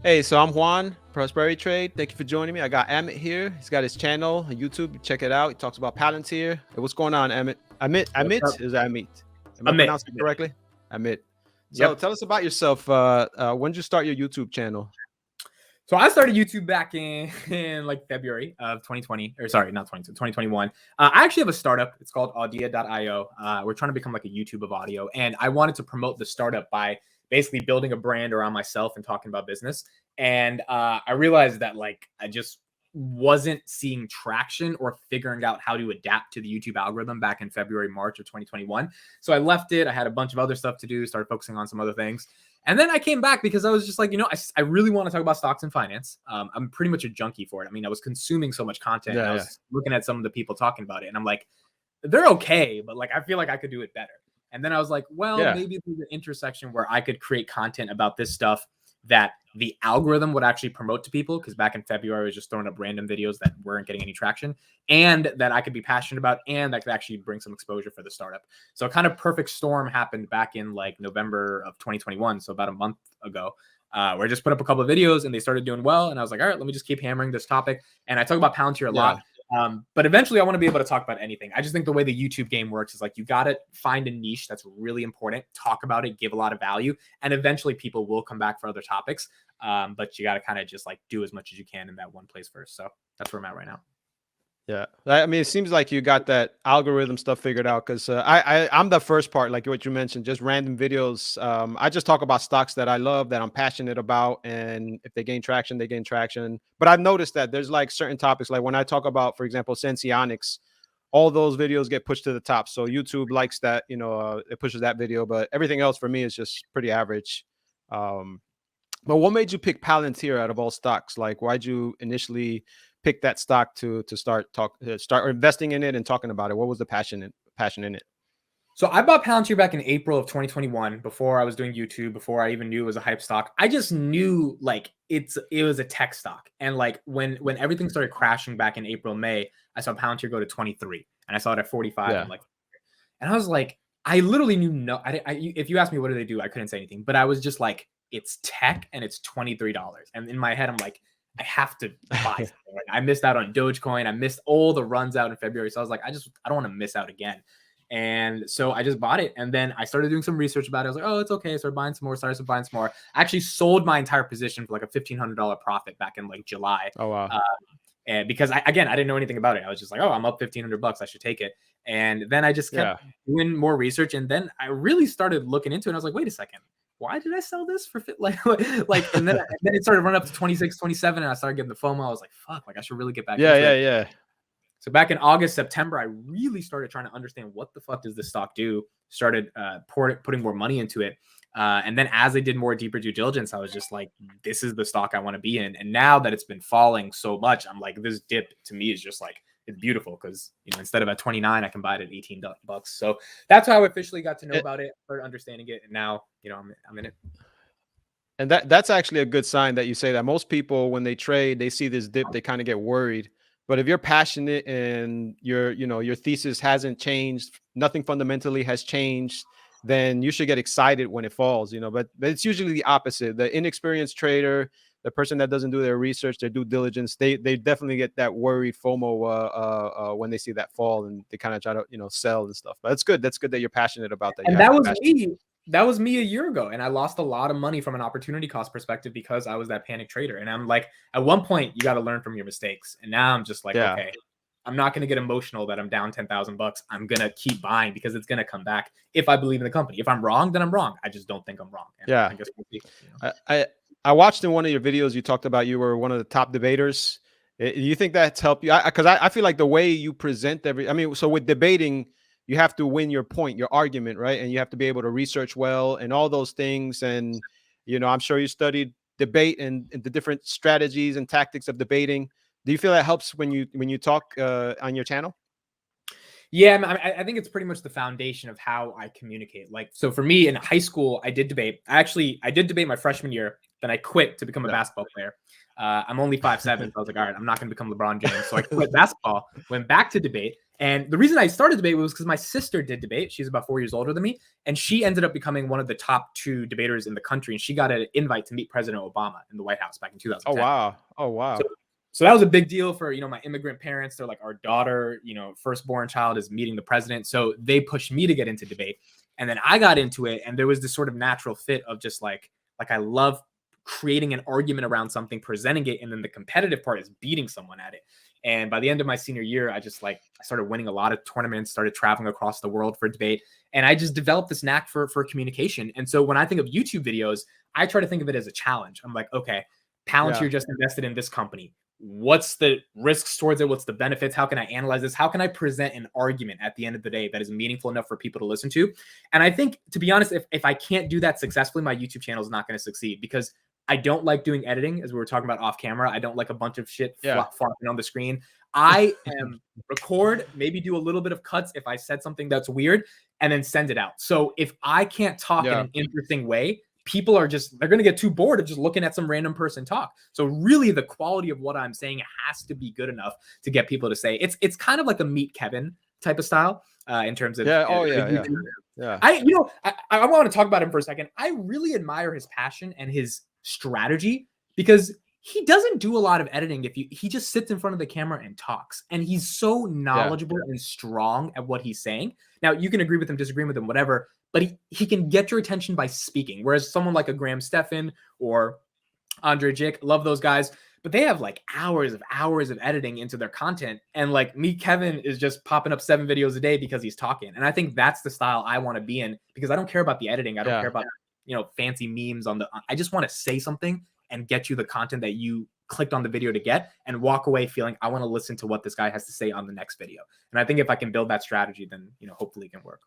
Hey, so I'm Juan, Prosperity Trade. Thank you for joining me. I got Amit here. He's got his channel on YouTube. Check it out. He talks about Palantir. Hey, what's going on, Amit? What's up? Amit? Is that Amit? Am I Amit. pronouncing it correctly? Amit. So Yep. tell us about yourself. When did you start your YouTube channel? So I started YouTube back in like February of 2020, or sorry, not 2020, 2021. I actually have a startup. It's called Audia.io. We're trying to become like a YouTube of audio. And I wanted to promote the startup by basically building a brand around myself and talking about business. And I realized that like I just wasn't seeing traction or figuring out how to adapt to the YouTube algorithm back in February, March of 2021. So I left it. I had a bunch of other stuff to do, started focusing on some other things. And then I came back because I was just like, I really want to talk about stocks and finance. I'm pretty much a junkie for it. I mean, I was consuming so much content and I Yeah, was looking at some of the people talking about it. And I'm like, they're okay, but like, I feel like I could do it better. And then I was like, well, yeah, maybe there's an intersection where I could create content about this stuff that the algorithm would actually promote to people. Because back in February, I was just throwing up random videos that weren't getting any traction and that I could be passionate about and that could actually bring some exposure for the startup. So a kind of perfect storm happened back in like November of 2021. So about a month ago. Where I just put up a couple of videos and they started doing well. And I was like, all right, let me just keep hammering this topic. And I talk about Palantir a yeah. lot. But eventually I want to be able to talk about anything. I just think the way the YouTube game works is like you got to find a niche that's really important, talk about it, give a lot of value, and eventually people will come back for other topics. But you got to kind of just like do as much as you can in that one place first. So that's where I'm at right now. Yeah, I mean, it seems like you got that algorithm stuff figured out because I'm the first part, like what you mentioned, just random videos. I just talk about stocks that I love, that I'm passionate about, and if they gain traction, they gain traction. But I've noticed that there's like certain topics, like when I talk about, for example, Senseonics, all those videos get pushed to the top. So YouTube likes that, it pushes that video, but everything else for me is just pretty average. Um, but what made you pick Palantir out of all stocks? Like, why'd you initially pick that stock to start investing in it and talking about it? What was the passion in it? So I bought Palantir back in April of 2021 before I was doing YouTube, before I even knew it was a hype stock. I just knew like it was a tech stock. And like when everything started crashing back in April, May, I saw Palantir go to 23 and I saw it at 45. Yeah, I'm like, and I was like, I literally knew if you asked me what do they do, I couldn't say anything, but I was just like, it's tech and it's $23. And in my head, I'm like, I have to buy something. Like, I missed out on Dogecoin. I missed all the runs out in February. So I was like, I don't want to miss out again. And so I just bought it. And then I started doing some research about it. I was like, oh, it's okay. Started buying some more, I actually sold my entire position for like a $1,500 profit back in like July. oh wow, And because I didn't know anything about it. I was just like, oh, I'm up $1,500. I should take it. And then I just kept yeah, doing more research. And then I really started looking into it. And I was like, wait a second. Why did I sell this for and then it started running up to 26, 27, and I started getting the FOMO. I was like, fuck, like I should really get back yeah, into yeah, it. yeah. So back in August, September, I really started trying to understand what the fuck does this stock do. Started putting more money into it. And then as I did more deeper due diligence, I was just like, this is the stock I want to be in. And now that it's been falling so much, I'm like, this dip to me is just like, it's beautiful because, instead of at 29, I can buy it at $18. So that's how I officially got to know It, about it, started understanding it. And now, I'm in it. and that's actually a good sign that you say that. Most people, when they trade, they see this dip, they kind of get worried. But if you're passionate and your thesis hasn't changed, nothing fundamentally has changed, then you should get excited when it falls, but it's usually the opposite. The inexperienced trader, the person that doesn't do their research, their due diligence, they definitely get that worried FOMO when they see that fall, and they kind of try to sell and stuff. But it's good. That's good that you're passionate about that. You And have that the was passion. me. That was me a year ago. And I lost a lot of money from an opportunity cost perspective because I was that panic trader. And I'm like, at one point, you got to learn from your mistakes. And now I'm just like, Yeah. okay, I'm not going to get emotional that I'm down $10,000. I'm going to keep buying because it's going to come back if I believe in the company. If I'm wrong, then I'm wrong. I just don't think I'm wrong. And Yeah. I guess we'll see. I watched in one of your videos, you talked about you were one of the top debaters. You think that's helped you? Because I feel like the way you present so with debating, you have to win your point, your argument, right? And you have to be able to research well and all those things. And, I'm sure you studied debate and the different strategies and tactics of debating. Do you feel that helps when you talk on your channel? Yeah, I think it's pretty much the foundation of how I communicate. Like, so for me in high school, I did debate. I did debate my freshman year. Then I quit to become a Yeah. basketball player. I'm only 5'7", so I was like, all right, I'm not going to become LeBron James. So I quit basketball, went back to debate, And the reason I started debate was because my sister did debate. She's about 4 years older than me. And she ended up becoming one of the top 2 debaters in the country. And she got an invite to meet President Obama in the White House back in 2010. Oh, wow. Oh, So, wow. so that was a big deal for, my immigrant parents. They're like, our daughter, firstborn child is meeting the president. So they pushed me to get into debate. And then I got into it. And there was this sort of natural fit of just like I love creating an argument around something, presenting it. And then the competitive part is beating someone at it. And by the end of my senior year, I started winning a lot of tournaments, started traveling across the world for debate. And I just developed this knack for communication. And so when I think of YouTube videos, I try to think of it as a challenge. I'm like, okay, Palantir just invested in this company. What's the risks towards it? What's the benefits? How can I analyze this? How can I present an argument at the end of the day that is meaningful enough for people to listen to? And I think, to be honest, if I can't do that successfully, my YouTube channel is not going to succeed, because I don't like doing editing, as we were talking about off camera. I don't like a bunch of shit flopping on the screen. I am record, maybe do a little bit of cuts if I said something that's weird, and then send it out. So if I can't talk in an interesting way, people are they're going to get too bored of just looking at some random person talk. So really the quality of what I'm saying has to be good enough to get people to say it's kind of like a Meet Kevin type of style in terms of yeah. I want to talk about him for a second. I really admire his passion and his strategy, because he doesn't do a lot of editing. He just sits in front of the camera and talks, and he's so knowledgeable and strong at what he's saying. Now you can agree with him, disagree with him, whatever, but he can get your attention by speaking. Whereas someone like a Graham Stephan or Andre Jick, love those guys, but they have like hours of editing into their content. And like me, Kevin is just popping up 7 videos a day because he's talking. And I think that's the style I want to be in, because I don't care about the editing. I don't care about fancy memes I just want to say something and get you the content that you clicked on the video to get, and walk away feeling I want to listen to what this guy has to say on the next video. And I think if I can build that strategy, then hopefully it can work.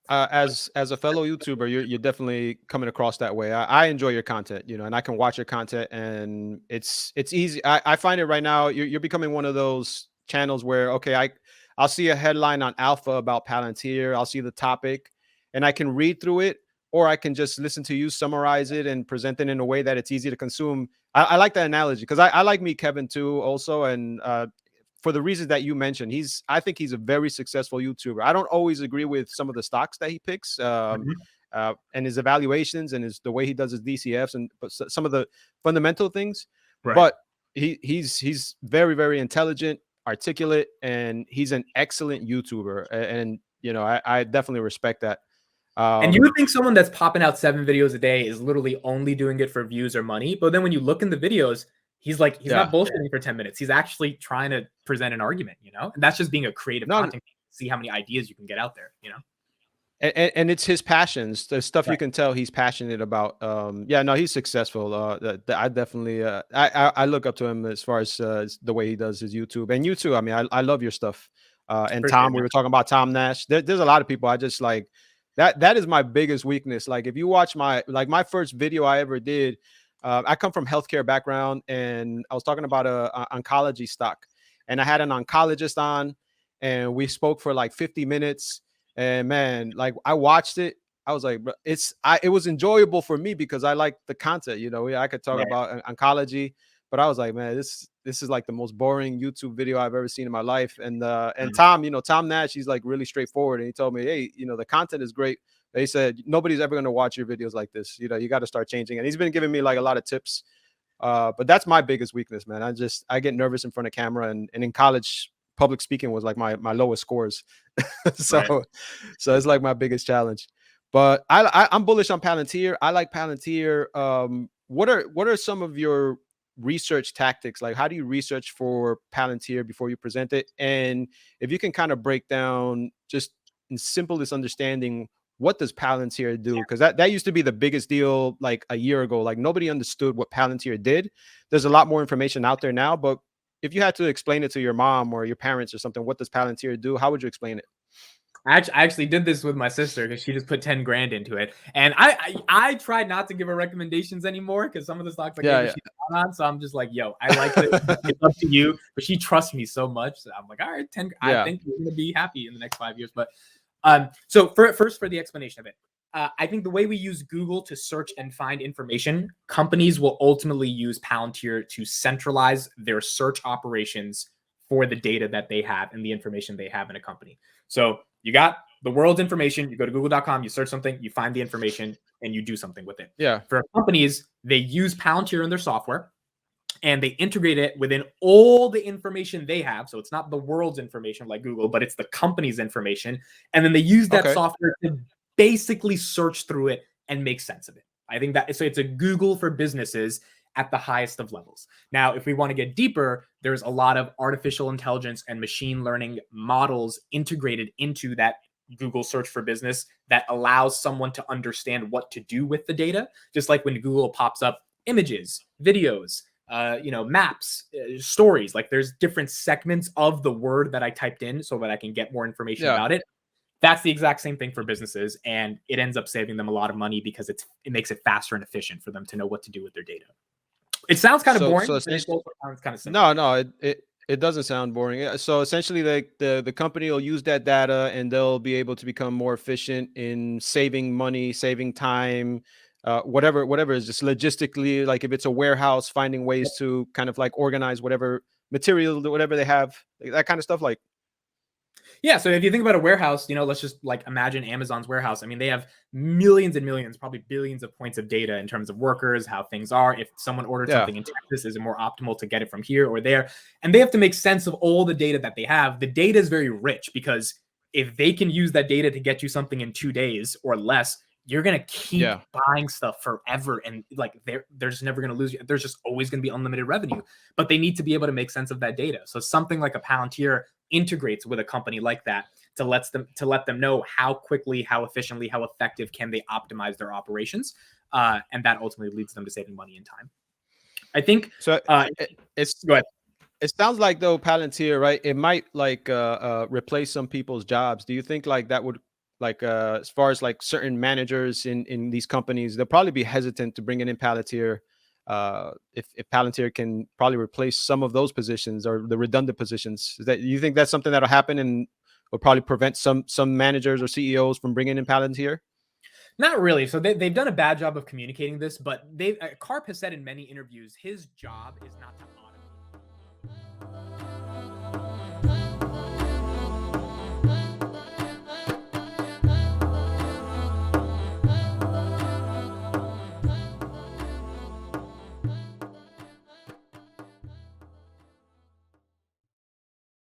As a fellow YouTuber, you're definitely coming across that way. I enjoy your content, and I can watch your content, and it's easy. I find it right now. You're becoming one of those channels where, okay, I'll see a headline on Alpha about Palantir. I'll see the topic, and I can read through it, or I can just listen to you summarize it and present it in a way that it's easy to consume. I like that analogy, because I like Meet Kevin too also. And for the reasons that you mentioned, I think he's a very successful YouTuber. I don't always agree with some of the stocks that he picks and his evaluations and the way he does his DCFs and some of the fundamental things. Right. But he's very, very intelligent, articulate, and he's an excellent YouTuber. And I definitely respect that. And you would think someone that's popping out 7 videos a day is literally only doing it for views or money. But then when you look in the videos, he's not bullshitting for 10 minutes. He's actually trying to present an argument, and that's just being a creative content. See how many ideas you can get out there, And it's his passions, the stuff you can tell he's passionate about. He's successful. I definitely, I look up to him as far as the way he does his YouTube. And you too. I mean, I love your stuff. And Tom, we were talking about Tom Nash. There's a lot of people I just like. That is my biggest weakness. Like, if you watch my first video I ever did, I come from healthcare background, and I was talking about a oncology stock, and I had an oncologist on, and we spoke for like 50 minutes. And man, like, I watched it. I was like, it was enjoyable for me because I like the content. I could talk about oncology, but I was like, man, this is like the most boring YouTube video I've ever seen in my life. And Tom, Tom Nash, he's like really straightforward, and he told me, hey, the content is great. They said nobody's ever going to watch your videos like this. You got to start changing. And he's been giving me like a lot of tips. But that's my biggest weakness, man. I get nervous in front of camera, and in college, public speaking was like my lowest scores. So it's like my biggest challenge. But I'm bullish on Palantir. I like Palantir. What are some of your research tactics? Like, how do you research for Palantir before you present it? And if you can kind of break down just in simplest understanding, what does Palantir do? Because that used to be the biggest deal like a year ago. Like, nobody understood what Palantir did. There's a lot more information out there now, but if you had to explain it to your mom or your parents or something, what does Palantir do? How would you explain it? I actually did this with my sister because she just put 10 grand into it. And I tried not to give her recommendations anymore because some of the stocks she's not on. So I'm just like, yo, I like it. It's up to you. But she trusts me so much. So I'm like, all right, 10. I think you're going to be happy in the next 5 years. But so first for the explanation of it, I think the way we use Google to search and find information, companies will ultimately use Palantir to centralize their search operations for the data that they have and the information they have in a company. So you got the world's information. You go to google.com, you search something, you find the information, and you do something with it. Yeah. For companies, they use Palantir in their software, and they integrate it within all the information they have. So it's not the world's information like Google, but it's the company's information. And then they use that software to basically search through it and make sense of it. I think that so it's a Google for businesses at the highest of levels. Now, if we want to get deeper, there's a lot of artificial intelligence and machine learning models integrated into that Google search for business that allows someone to understand what to do with the data. Just like when Google pops up images, videos, maps, stories, like there's different segments of the word that I typed in so that I can get more information about it. That's the exact same thing for businesses, and it ends up saving them a lot of money because it makes it faster and efficient for them to know what to do with their data. It sounds kind of boring. So it's kind of simple. No, it doesn't sound boring. So essentially, the company will use that data, and they'll be able to become more efficient in saving money, saving time, whatever is just logistically, like if it's a warehouse, finding ways to kind of like organize whatever material, whatever they have, that kind of stuff. Like, yeah. So if you think about a warehouse, let's just like imagine Amazon's warehouse. I mean, they have millions and millions, probably billions of points of data in terms of workers, how things are. If someone ordered something in Texas, is it more optimal to get it from here or there? And they have to make sense of all the data that they have. The data is very rich because if they can use that data to get you something in 2 days or less, you're going to keep buying stuff forever. And like, they're just never going to lose you. There's just always going to be unlimited revenue, but they need to be able to make sense of that data. So something like a Palantir integrates with a company like that to let them know how quickly, how efficiently, how effective can they optimize their operations. And that ultimately leads them to saving money and time. I think so. Go ahead. It sounds like though Palantir, right? It might like replace some people's jobs. Do you think like that would like as far as like certain managers in these companies, they'll probably be hesitant to bring in Palantir if Palantir can probably replace some of those positions or the redundant positions? Is that you think that's something that'll happen and will probably prevent some managers or CEOs from bringing in Palantir? Not really. So they've done a bad job of communicating this, but Karp has said in many interviews his job is not to